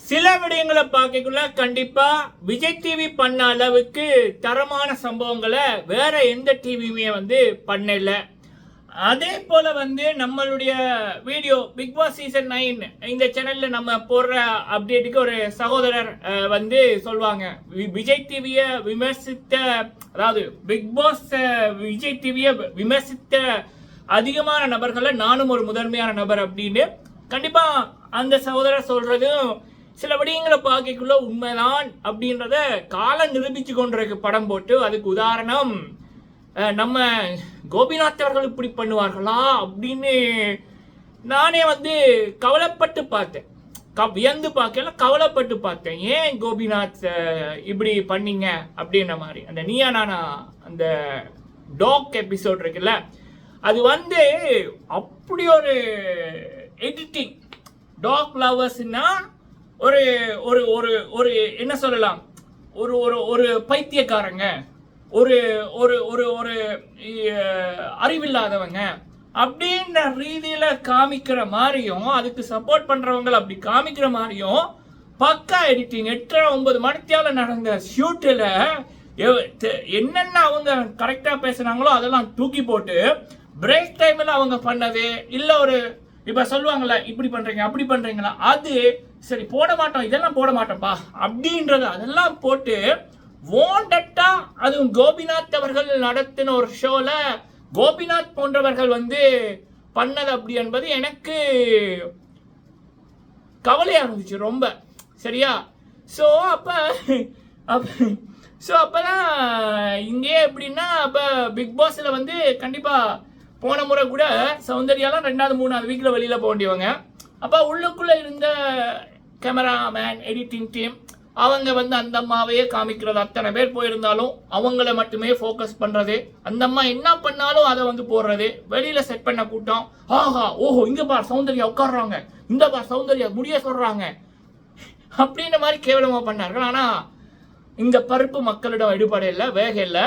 சில விடயங்களை பார்க்கக்குள்ள கண்டிப்பா விஜய் டிவி பண்ண அளவுக்கு தரமான சம்பவங்களை வேற எந்த டிவியுமே பண்ணல. அதே போல நம்மளுடைய வீடியோ பிக் பாஸ் சீசன் 9 இந்த சேனல்ல நம்ம போடுற அப்டேட்டுக்கு ஒரு சகோதரர் சொல்லுவாங்க, விஜய் டிவியை விமர்சித்த, அதாவது பிக் பாஸ் விஜய் டிவியை விமர்சித்த அதிகமான நபர்களை நானும் ஒரு முதன்மையான நபர் அப்படின்னு. கண்டிப்பா அந்த சகோதரர் சொல்றதும் சில விடயங்களை பார்க்கக்குள்ள உண்மைதான் அப்படின்றத காலம் நிரூபிச்சு கொண்டிருக்கு படம் போட்டு. அதுக்கு உதாரணம், நம்ம கோபிநாத் அவர்கள் இப்படி பண்ணுவார்களா அப்படின்னு நானே கவலைப்பட்டு பார்த்தேன். வியந்து பார்க்கல, கவலைப்பட்டு பார்த்தேன். ஏன் கோபிநாத் இப்படி பண்ணீங்க அப்படின்ற மாதிரி. அந்த நீயா நானா அந்த டாக் எபிசோட் இருக்குல்ல, அது அப்படி ஒரு எடிட்டிங். டாக் லவர்ஸ்னா ஒரு ஒரு ஒரு ஒரு என்ன சொல்லலாம், ஒரு ஒரு ஒரு பைத்தியக்காரங்க, ஒரு ஒரு ஒரு ஒரு அறிவில்லாதவங்க அப்படின்ற ரீதியில காமிக்கிற மாதிரியும், அதுக்கு சப்போர்ட் பண்றவங்க அப்படி காமிக்கிற மாதிரியும் பக்கா எடிட்டிங். 8-9 மணித்தியால நடந்த ஷூட்டில் என்னென்ன அவங்க கரெக்டா பேசுனாங்களோ அதெல்லாம் தூக்கி போட்டு பிரேக் டைம்ல அவங்க பண்ணது இல்ல. ஒரு இப்ப சொல்லுவாங்கல்ல, இப்படி பண்றீங்க அப்படி பண்றீங்களா, அது சரி போட மாட்டோம், இதெல்லாம் போட மாட்டோம்ப்பா அப்படின்றது அதெல்லாம் போட்டு வாண்டட்டா. அதுவும் கோபிநாத் அவர்கள் நடத்தின ஒரு ஷோல கோபிநாத் போன்றவர்கள் பண்ணது அப்படி என்பது எனக்கு கவலையா இருந்துச்சு ரொம்ப. சரியா? ஸோ அப்பதான் இங்கே எப்படின்னா, அப்ப பிக் பாஸ்ல கண்டிப்பா போன முறை கூட சௌந்தர்யாலாம் 2வது 3வது வீக்ல வெளியில போக வேண்டியவங்க. அப்ப உள்ளுக்குள்ள இருந்த கேமராமேன், எடிட்டிங் டீம் அவங்க அந்த அம்மாவையே காமிக்கிறது. அத்தனை பேர் போயிருந்தாலும் அவங்கள மட்டுமே ஃபோக்கஸ் பண்றது. அந்த அம்மா என்ன பண்ணாலும் அதை போடுறது. வெளியில செட் பண்ண கூட்டம், ஆஹா ஓஹோ இங்க பார் சௌந்தர்யா உட்காடுறாங்க, இந்த பார் சௌந்தர்யா முடிய சொல்றாங்க அப்படின்ற மாதிரி கேவலமா பண்ணார்கள். ஆனா இந்த பருப்பு மக்களிடம் எடுபட இல்லை, வேக இல்லை.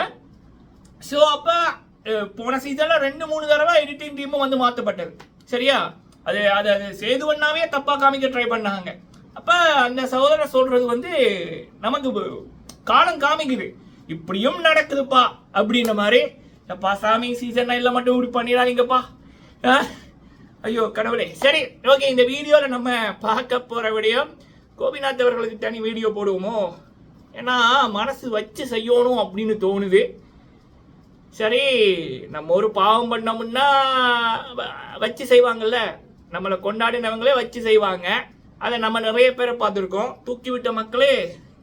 ஸோ அப்ப போன சீசன்ல 2-3 தடவை எடிட்டிங் டீமும் மாற்றப்பட்டது. சரியா? அது அது சேதுவண்ணாவே தப்பா காமிக்க ட்ரை பண்ணாங்க. அப்ப அந்த சகோதரர் சொல்றது நமக்கு காலம் காமிக்குது, இப்படியும் நடக்குதுப்பா அப்படின்ற மாதிரி. அப்பா சாமி, சீசன் 9ல மட்டும் இப்படி பண்ணிடாதீங்கப்பா, ஐயோ கடவுளே. சரி, ஓகே. இந்த வீடியோல நம்ம பார்க்க போற விடயம், கோபிநாத் அவர்களுக்கு தனி வீடியோ போடுவோமோ, ஏன்னா மனசு வச்சு செய்யணும் அப்படின்னு தோணுது. சரி, நம்ம ஒரு பாவம் பண்ணோம்னா வச்சு செய்வாங்கல்ல, நம்மளை கொண்டாடினவங்களே வச்சு செய்வாங்க. அதை நம்ம நிறைய பேரை பார்த்துருக்கோம். தூக்கி விட்ட மக்களே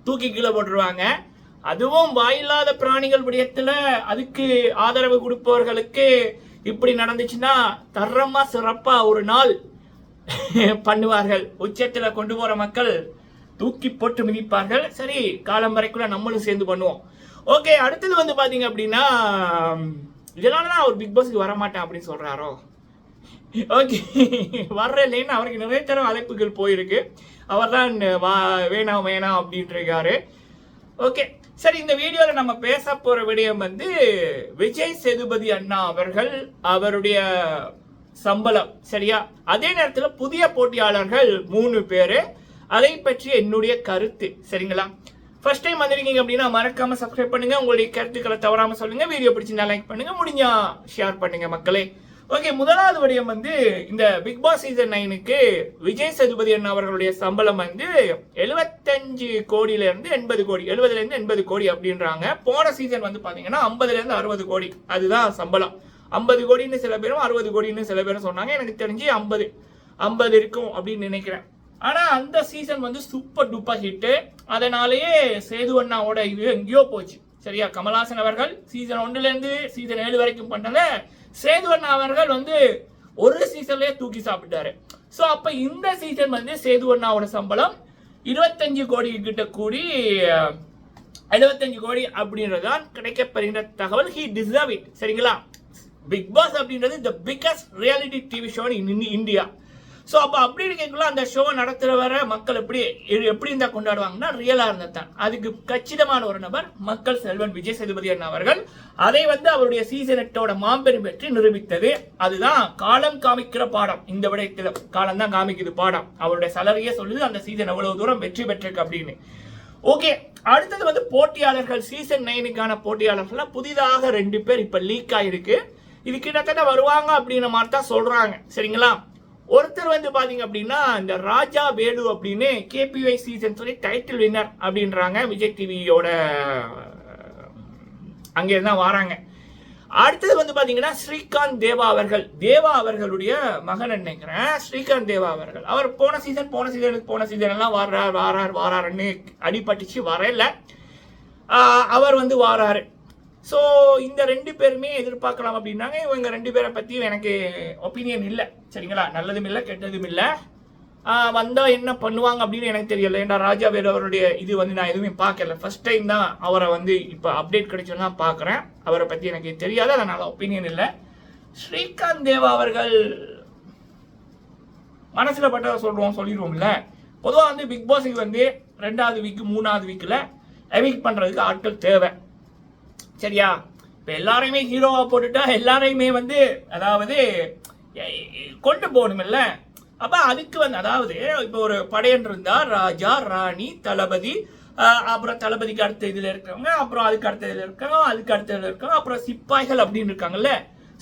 தூக்கி கீழே போட்டுருவாங்க. அதுவும் வாயில்லாத பிராணிகள் விடயத்தில் அதுக்கு ஆதரவு கொடுப்பவர்களுக்கு இப்படி நடந்துச்சுன்னா தரமா சிறப்பா ஒரு நாள் பண்ணுவார்கள். உச்சத்தில் கொண்டு போற மக்கள் தூக்கி போட்டு மிதிப்பார்கள். சரி, காலம் வரைக்குள்ள நம்மளும் சேர்ந்து பண்ணுவோம். ஓகே, அடுத்தது பாத்தீங்க அப்படின்னா, இதனாலதான் அவர் பிக் பாஸ்க்கு வரமாட்டேன் அப்படின்னு சொல்றாரோ. ஓகே, வர்ற இல்லைன்னு அவருக்கு நிறைய தரம் அழைப்புகள் போயிருக்கு. அவர் தான் வேணாம் வேணாம் அப்படின்ட்டு இருக்காரு. ஓகே, சரி. இந்த வீடியோல நம்ம பேச போற விடயம் விஜய் சேதுபதி அண்ணா அவர்கள், அவருடைய சம்பளம். சரியா? அதே நேரத்தில் புதிய போட்டியாளர்கள் 3 பேரு. அதை பற்றி என்னுடைய கருத்து. சரிங்களா? ஃபர்ஸ்ட் டைம் வந்திருக்கீங்க அப்படின்னா மறக்காம சப்ஸ்கிரைப் பண்ணுங்க. உங்களுடைய கருத்துக்களை தவறாம சொல்லுங்க. வீடியோ பிடிச்சிருந்தா லைக் பண்ணுங்க, முடிஞ்சா ஷேர் பண்ணுங்க மக்களே. ஓகே, முதலாவது விடயம் இந்த பிக் பாஸ் சீசன் 9க்கு விஜய் சேதுபதி அண்ணா அவர்களுடைய சம்பளம் 75 கோடியில இருந்து 80 கோடி, 70ல இருந்து 80 கோடி அப்படின்றாங்க. போன சீசன் பாத்தீங்கன்னா 50ல இருந்து 60 கோடி அதுதான் சம்பளம். 50 கோடின்னு சில பேரும் 60 கோடின்னு சில பேரும் சொன்னாங்க. எனக்கு தெரிஞ்சு 50 இருக்கும் அப்படின்னு நினைக்கிறேன். ஆனா அந்த சீசன் சூப்பர் டூப்பர் ஹிட். அதனாலேயே சேது அண்ணாவோட இது எங்கேயோ போச்சு. சரியா? கமல்ஹாசன் அவர்கள் சீசன் 1ல இருந்து சீசன் 7 வரைக்கும் பண்ணத சேது அண்ணா அவர்கள் ஒரு சீசன்லயே தூக்கி சாப்பிட்டாரு. சோ அப்ப இந்த சீசன் சேது அண்ணாவோட சம்பளம் 25 கோடி கிட்ட கூடி 75 கோடி அப்படின்றதான் கிடைக்கப்படுகின்ற தகவல். He deserve it. சரிங்களா? பிக் பாஸ் அப்படின்றது the biggest reality TV show in India. So அப்போ அப்படி இருக்கக்குள்ள அந்த ஷோ நடத்துகிறவரை மக்கள் எப்படி இருந்தால் கொண்டாடுவாங்கன்னா ரியலாக இருந்தால் தான். அதுக்கு கச்சிதமான ஒரு நபர் மக்கள் செல்வன் விஜய் சேதுபதி அண்ணா அவர்கள். அதை வந்து அவருடைய சீசன் 8 மாம்பெரும் வெற்றி நிரூபித்தது. அதுதான் காலம் காமிக்கிற பாடம். இந்த விடயத்தில் காலம் தான் காமிக்குது பாடம். அவருடைய சலரியே சொல்லுது அந்த சீசன் எவ்வளவு தூரம் வெற்றி பெற்றிருக்கு அப்படின்னு. ஓகே, அடுத்தது வந்து போட்டியாளர்கள். சீசன் 9க்கான போட்டியாளர்கள் புதிதாக 2 பேர் இப்ப லீக் ஆயிருக்கு. இது கிட்டத்தட்ட வருவாங்க அப்படின்ற மாதிரி தான் சொல்றாங்க. சரிங்களா? ஒருத்தர் வந்து பாத்தீங்க அப்படின்னா இந்த ராஜா வேலு அப்படின்னு KPY சீசன் சொல்லி டைட்டில் வின்னர் அப்படின்றாங்க. விஜய் டிவியோட அங்கே இருந்தா வராங்க. அடுத்தது வந்து பாத்தீங்கன்னா ஸ்ரீகாந்த் தேவா அவர்களுடைய மகன் நினைக்கிறேன். ஸ்ரீகாந்த் தேவா அவர்கள் அவர் போன சீசன் எல்லாம் வாராருன்னு அடிபட்டுச்சு, வரல. அவர் வந்து வாராரு. ஸோ இந்த 2 பேருமே எதிர்பார்க்கலாம் அப்படின்னாங்க. இவங்க 2 பேரை பத்தி எனக்கு ஒப்பீனியன் இல்லை. சரிங்களா? நல்லதும் இல்லை கெட்டதும் இல்லை. வந்தா என்ன பண்ணுவாங்க அப்படின்னு எனக்கு தெரியல. ஏன்னா ராஜா வேலு அவருடைய இது வந்து நான் எதுவுமே பார்க்கல. ஃபர்ஸ்ட் டைம் தான் அவரை வந்து இப்போ அப்டேட் கிடைச்சோன்னா பார்க்குறேன். அவரை பற்றி எனக்கு தெரியாது, அதனால ஒப்பீனியன் இல்லை. ஸ்ரீகாந்த் தேவா அவர்கள் மனசில் பட்டதை சொல்லிடுவோம்ல. பொதுவாக வந்து பிக் பாஸுக்கு வந்து 2வது வீக் 3வது வீக்கில் எவிக் பண்ணுறதுக்கு ஆட்கள் தேவை. சரியா? இப்போ எல்லாரையுமே ஹீரோவாக போட்டுட்டா எல்லாரையுமே வந்து அதாவது கொண்டு போகணுமில்ல. அப்ப அதுக்கு வந்து அதாவது இப்போ ஒரு படையன் இருந்தா ராஜா, ராணி, தளபதி, அப்புறம் தளபதிக்கு அடுத்த இதுல இருக்கவங்க, அப்புறம் அதுக்கு அடுத்த இதுல இருக்காங்க, அதுக்கு அடுத்த இதுல இருக்காங்க, அப்புறம் சிப்பாய்கள் அப்படின்னு இருக்காங்கல்ல.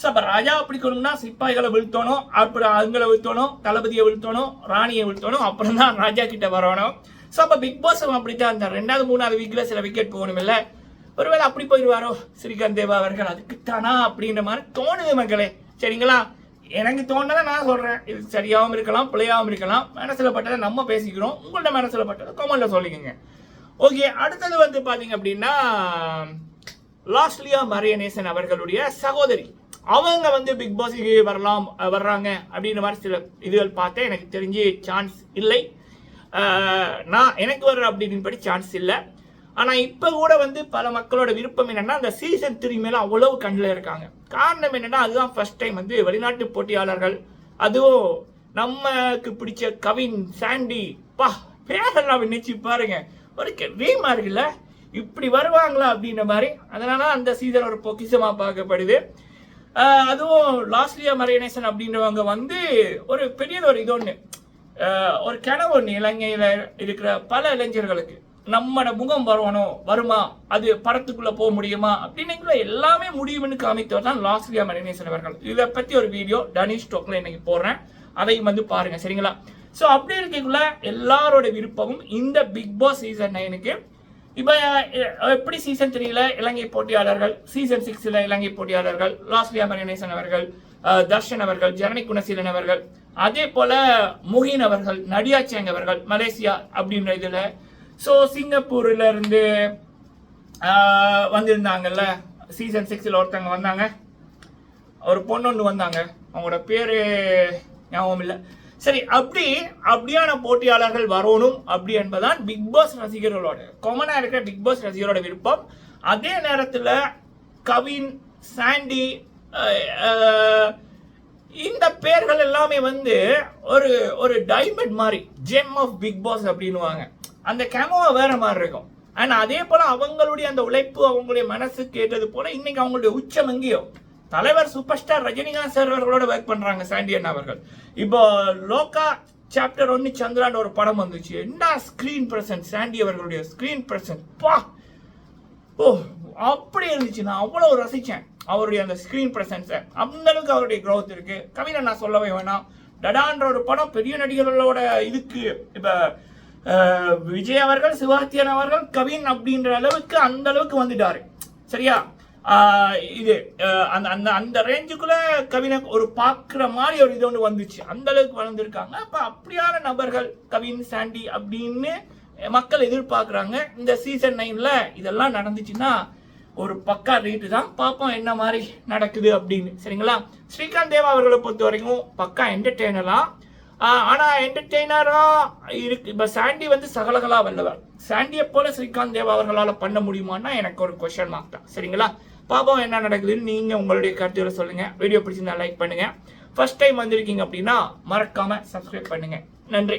ஸோ அப்ப ராஜா பிடிக்கணும்னா சிப்பாய்களை வீழ்த்தணும், அப்புறம் அவங்களை வீழ்த்தணும், தளபதியை வீழ்த்தணும், ராணியை வீழ்த்தணும், அப்புறம் தான் ராஜா கிட்ட வரணும். ஸோ அப்ப பிக் பாஸ் அப்படித்தான் அந்த 2வது 3வது வீக்ல சில விக்கெட் போகணும் இல்ல. ஒருவேளை அப்படி போயிடுவாரோ ஸ்ரீகாந்த் தேவா அவர்கள், அதுக்குத்தானா அப்படின்ற மாதிரி தோணுது மக்களே. சரிங்களா? எனக்கு தோணுனதை நான் சொல்றேன். இது சரியாகவும் இருக்கலாம், பிழையாகவும் இருக்கலாம். மனசுல பட்டதை நம்ம பேசிக்கிறோம். உங்கள்ட்ட மனசுல பட்டதை கமெண்ட்ல சொல்லிக்கோங்க. ஓகே, அடுத்தது வந்து பாத்தீங்க அப்படின்னா லாஸ்லியா மரியநேசன் அவர்களுடைய சகோதரி. அவங்க வந்து பிக் பாஸுக்கு வர்றாங்க அப்படின்ற மாதிரி சில இதுகள் பார்த்தேன். எனக்கு தெரிஞ்சு சான்ஸ் இல்லை. எனக்கு வர்ற அப்படின்னு படி சான்ஸ் இல்லை. ஆனா இப்ப கூட வந்து பல மக்களோட விருப்பம் என்னன்னா அந்த சீசன் 3 மேல அவ்வளவு கண்ணில் இருக்காங்க. காரணம் என்னன்னா அதுதான் ஃபர்ஸ்ட் டைம் வந்து வெளிநாட்டு போட்டியாளர்கள், அதுவும் நமக்கு பிடிச்ச கவின், சாண்டி, பேரெல்லாம் நினைச்சு பாருங்க, ஒரு ட்ரீமா இருக்குல்ல, இப்படி வருவாங்களா அப்படின்ற மாதிரி. அதனால அந்த சீசன் ஒரு பொக்கிஷமா பார்க்கப்படுது. அதுவும் லாஸ்லியா மரியநேசன் அப்படின்றவங்க வந்து ஒரு பெரிய ஒரு இது ஒன்று, ஒரு கனவு ஒன்று இலங்கையில இருக்கிற பல இளைஞர்களுக்கு. நம்மட முகம் வருமா, அது படத்துக்குள்ள போக முடியுமா அப்படின்னு எல்லாமே முடியும்னு காமித்தவர் தான் லாஸ்லியா மரியநேசன் அவர்கள். இதை பத்தி ஒரு வீடியோ டனிஷ் ஸ்டோக்ல இன்னைக்கு போடுறேன், அதையும் வந்து பாருங்க. சரிங்களா? ஸோ அப்படி இருக்கக்குள்ள எல்லாரோட விருப்பமும் இந்த பிக் பாஸ் சீசன் 9க்கு இப்ப எப்படி சீசன் 3ல இலங்கை போட்டியாளர்கள், சீசன் 6ல இலங்கை போட்டியாளர்கள் லாஸ்லியா மரியநேசன் அவர்கள், தர்ஷன் அவர்கள், ஜனனி குணசீலன் அவர்கள், அதே போல முகின் அவர்கள், நடியா சேங் அவர்கள் மலேசியா அப்படின்ற இதுல, ஸோ சிங்கப்பூர்ல இருந்து வந்திருந்தாங்கல்ல சீசன் 6ல ஒருத்தவங்க வந்தாங்க, ஒரு பொண்ணு ஒன்று வந்தாங்க, அவங்களோட பேரு ஞாபகம் இல்லை. சரி, அப்படியான போட்டியாளர்கள் வரணும் அப்படி என்பதான் பிக் பாஸ் ரசிகர்களோட காமனா இருக்கிற பிக் பாஸ் ரசிகரோட விருப்பம். அதே நேரத்தில் கவின், சாண்டி, இந்த பேர்கள் எல்லாமே வந்து ஒரு டைமண்ட் மாதிரி, ஜெம் ஆஃப் பிக் பாஸ் அப்படின்னுவாங்க. அந்த கேமோவா வேற மாதிரி இருக்கும். ஆனா அதே போல அவங்களுடைய அந்த உழைப்பு, அவங்களுடைய மனசு கேட்டது போல இன்னைக்கு அவங்களுடைய உச்சம் எங்கேயோ தலைவர் சூப்பர் ஸ்டார் ரஜினிகாந்த் சார் அவர்களோட ஒர்க் பண்றாங்க சாண்டி அண்ணா அவர்கள். இப்போ லோகா சாப்டர் 1 சந்திரான் ஒரு படம் வந்துச்சு. என்ன ஸ்கிரீன் பிரசன்ஸ், சாண்டி அவர்களுடைய ஸ்கிரீன் பிரசன்ஸ் அப்படி இருந்துச்சு. நான் அவ்வளவு ரசிச்சேன் அவருடைய அந்த ஸ்கிரீன் பிரசன்ஸை. அந்த அளவுக்கு அவருடைய க்ரோத் இருக்கு. கவினை நான் சொல்லவே வேணாம். டடான்ற ஒரு படம் பெரிய நடிகர்களோட இதுக்கு இப்ப விஜய் அவர்கள், சிவார்த்தியன் அவர்கள், கவின் அப்படின்ற அளவுக்கு அந்த அளவுக்கு வந்துட்டாரு. சரியா? இது அந்த ரேஞ்சுக்குள்ள கவினை ஒரு பார்க்குற மாதிரி ஒரு இது ஒன்று வந்துச்சு. அந்த அளவுக்கு வளர்ந்துருக்காங்க. அப்ப அப்படியான நபர்கள் கவின், சாண்டி அப்படின்னு மக்கள் எதிர்பார்க்குறாங்க. இந்த சீசன் 9ல இதெல்லாம் நடந்துச்சுன்னா ஒரு பக்கா ரேட்டு தான். பார்ப்போம் என்ன மாதிரி நடக்குது அப்படின்னு. சரிங்களா? ஸ்ரீகாந்த் தேவா அவர்களை பொறுத்த வரைக்கும் பக்கா என்டர்டெய்னரா, ஆனா என்டர்டெய்னரா இருக்கு. இப்ப சாண்டி வந்து சகலகலா வல்லவர். சாண்டியை போல ஸ்ரீகாந்த் தேவா அவர்களால் பண்ண முடியுமான்னா எனக்கு ஒரு கொஸ்டின் மார்க் தான். சரிங்களா? பாப்போம் என்ன நடக்குதுன்னு. நீங்க உங்களுடைய கருத்துக்களை சொல்லுங்க. வீடியோ பிடிச்சிருந்தா லைக் பண்ணுங்க. ஃபர்ஸ்ட் டைம் வந்திருக்கீங்க அப்படின்னா மறக்காம சப்ஸ்கிரைப் பண்ணுங்க. நன்றி.